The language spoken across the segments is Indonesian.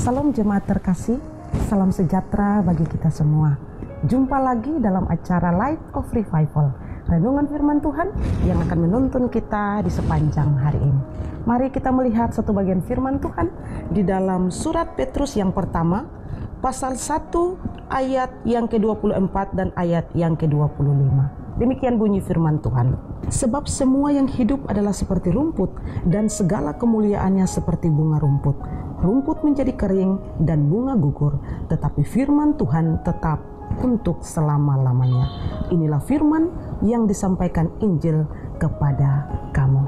Salam jemaat terkasih, salam sejahtera bagi kita semua. Jumpa lagi dalam acara Light of Revival, renungan firman Tuhan yang akan menuntun kita di sepanjang hari ini. Mari kita melihat satu bagian firman Tuhan di dalam surat Petrus yang pertama, pasal 1 ayat yang ke-24 dan ayat yang ke-25. Demikian bunyi firman Tuhan. Sebab semua yang hidup adalah seperti rumput, dan segala kemuliaannya seperti bunga rumput. Rumput menjadi kering dan bunga gugur, tetapi firman Tuhan tetap untuk selama-lamanya. Inilah firman yang disampaikan Injil kepada kamu.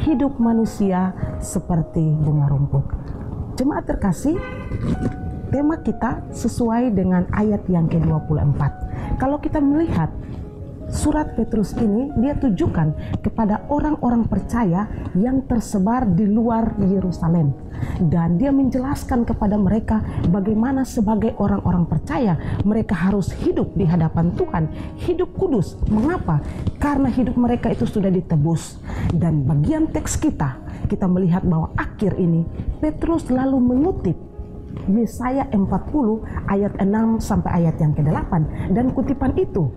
Hidup manusia seperti bunga rumput. Jemaat terkasih, tema kita sesuai dengan ayat yang ke-24. Kalau kita melihat surat Petrus ini, dia tujukan kepada orang-orang percaya yang tersebar di luar Yerusalem. Dan dia menjelaskan kepada mereka bagaimana sebagai orang-orang percaya mereka harus hidup di hadapan Tuhan, hidup kudus. Mengapa? Karena hidup mereka itu sudah ditebus. Dan bagian teks kita melihat bahwa akhir ini Petrus lalu mengutip Yesaya 40 ayat 6 sampai ayat yang ke-8. Dan kutipan itu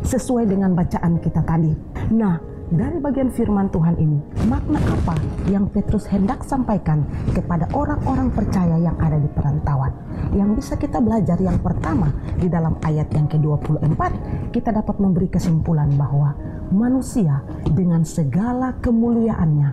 sesuai dengan bacaan kita tadi. Nah, dari bagian firman Tuhan ini, makna apa yang Petrus hendak sampaikan kepada orang-orang percaya yang ada di perantauan? Yang bisa kita belajar yang pertama, di dalam ayat yang ke-24, kita dapat memberi kesimpulan bahwa manusia dengan segala kemuliaannya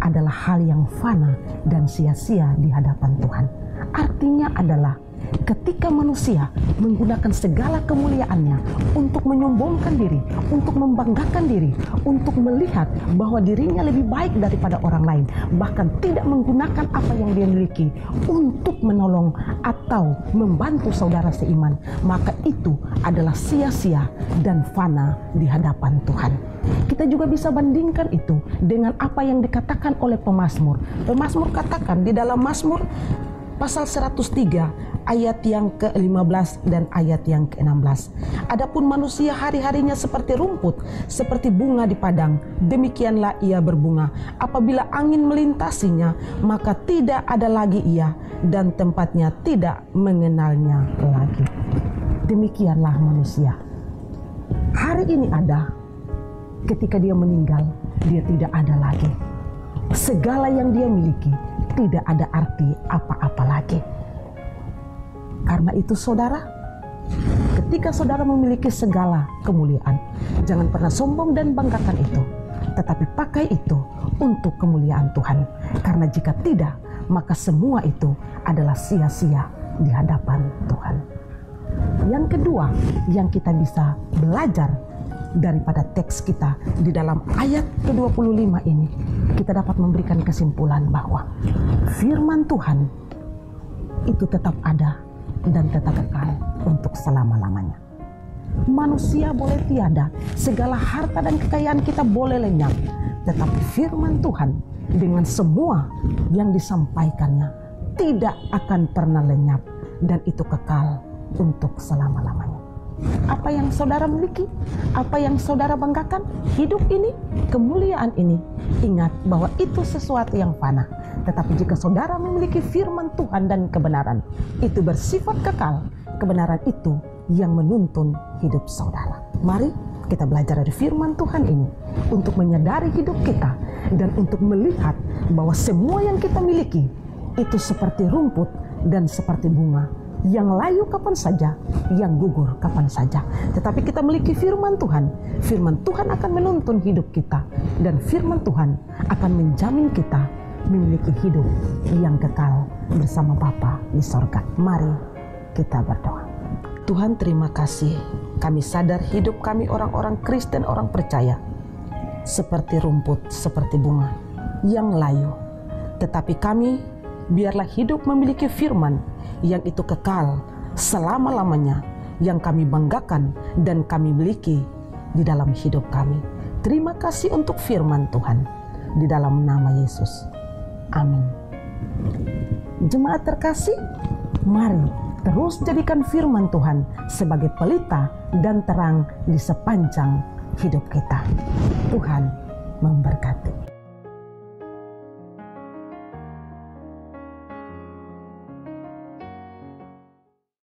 adalah hal yang fana dan sia-sia di hadapan Tuhan. Artinya adalah ketika manusia menggunakan segala kemuliaannya untuk menyombongkan diri, untuk membanggakan diri, untuk melihat bahwa dirinya lebih baik daripada orang lain, bahkan tidak menggunakan apa yang dia miliki untuk menolong atau membantu saudara seiman, maka itu adalah sia-sia dan fana di hadapan Tuhan. Kita juga bisa bandingkan itu dengan apa yang dikatakan oleh pemazmur. Pemazmur katakan di dalam Mazmur pasal 103 ayat yang ke-15 dan ayat yang ke-16. Adapun manusia hari-harinya seperti rumput, seperti bunga di padang, demikianlah ia berbunga. Apabila angin melintasinya, maka tidak ada lagi ia, dan tempatnya tidak mengenalnya lagi. Demikianlah manusia. Hari ini ada, ketika dia meninggal, dia tidak ada lagi. Segala yang dia miliki tidak ada arti apa-apa lagi. Karena itu saudara, ketika saudara memiliki segala kemuliaan, jangan pernah sombong dan banggakan itu, tetapi pakai itu untuk kemuliaan Tuhan. Karena jika tidak, maka semua itu adalah sia-sia di hadapan Tuhan. Yang kedua yang kita bisa belajar daripada teks kita di dalam ayat ke-25 ini, kita dapat memberikan kesimpulan bahwa firman Tuhan itu tetap ada dan tetap kekal untuk selama-lamanya. Manusia boleh tiada, segala harta dan kekayaan kita boleh lenyap, tetapi firman Tuhan dengan semua yang disampaikannya tidak akan pernah lenyap, dan itu kekal untuk selama-lamanya. Apa yang saudara miliki, apa yang saudara banggakan, hidup ini, kemuliaan ini, ingat bahwa itu sesuatu yang fana. Tetapi jika saudara memiliki firman Tuhan dan kebenaran, itu bersifat kekal. Kebenaran itu yang menuntun hidup saudara. Mari kita belajar dari firman Tuhan ini untuk menyadari hidup kita dan untuk melihat bahwa semua yang kita miliki itu seperti rumput dan seperti bunga, yang layu kapan saja, yang gugur kapan saja. Tetapi kita memiliki firman Tuhan. Firman Tuhan akan menuntun hidup kita, dan firman Tuhan akan menjamin kita memiliki hidup yang kekal bersama Bapa di sorga. Mari kita berdoa. Tuhan, terima kasih. Kami sadar hidup kami orang-orang Kristen, orang percaya, seperti rumput, seperti bunga yang layu. Tetapi kami biarlah hidup memiliki firman yang itu kekal selama-lamanya, yang kami banggakan dan kami miliki di dalam hidup kami. Terima kasih untuk firman Tuhan, di dalam nama Yesus. Amin. Jemaat terkasih, mari terus jadikan firman Tuhan sebagai pelita dan terang di sepanjang hidup kita. Tuhan memberkati.